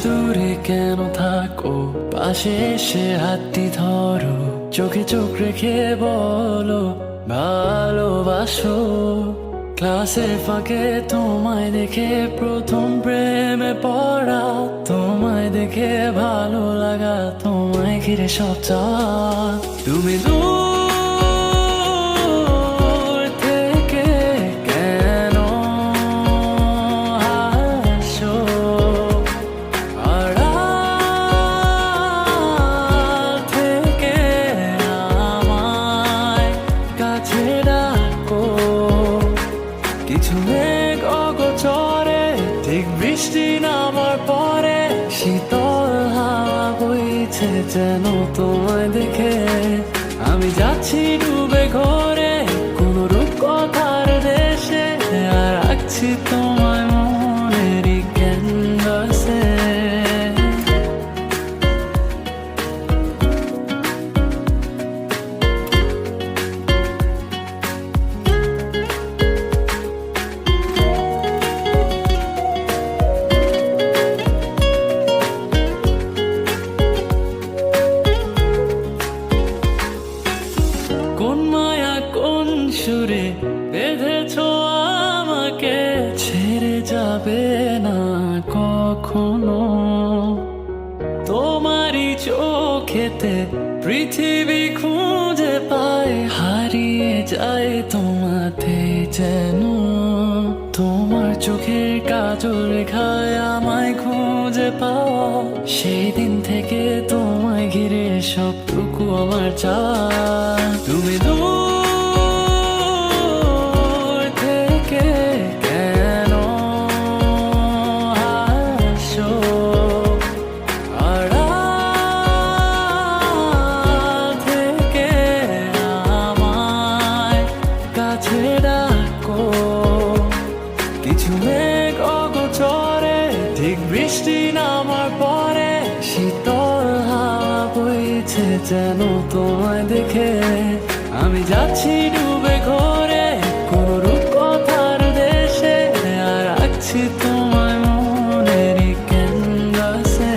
দূরে কেন থাকো, পাশে এসে হাতটি ধরো, চোখে চোখ রেখে বলো ভালোবাসো। ক্লাসের ফাঁকে তোমায় দেখে প্রথম প্রেমে পড়া, তোমায় দেখে ভালো লাগা, তোমায় ঘিরে সব চাওয়া। তুমি দূর থেকে কেন আসো, আড়াল থেকে আমায় কাছে ডাকো। কিছু মেঘ অগোচরে, ঠিক বৃষ্টি নামার পরে, শীতল হাওয়া বইছে যেন তোমায় দেখে। আমি যাচ্ছি ডুবে ঘরে কোনো রূপকথার দেশে, আর রাখছি তোমায় মনেরই ক্যানভাসে। কোন মায়া কোন সুরে বেঁধেছো আমাকে, ছেড়ে যাবে না কখনো। তোমারই চোখেতে পৃথিবী খুঁজে পায়, হারিয়ে যায় তোমাতে যেন। তোমার চোখের কাজল রেখায় আমায় খুঁজে পাওয়া, সেই দিন থেকে তোমায় ঘিরে সবটুকু আমার চাওয়া। তুমি দূর থেকে কেন আসো, আড়াল থেকে আমায় কাছে ডাকো। কিছু মেঘ অগোচরে, ঠিক বৃষ্টি নামার পরে, শীতল হাওয়া বইছে যেন তোমায় দেখে। আমি যাচ্ছি ডুবে ঘরে কোনো রূপকথার দেশে, আর রাখছি তোমায় মনেরই ক্যানভাসে।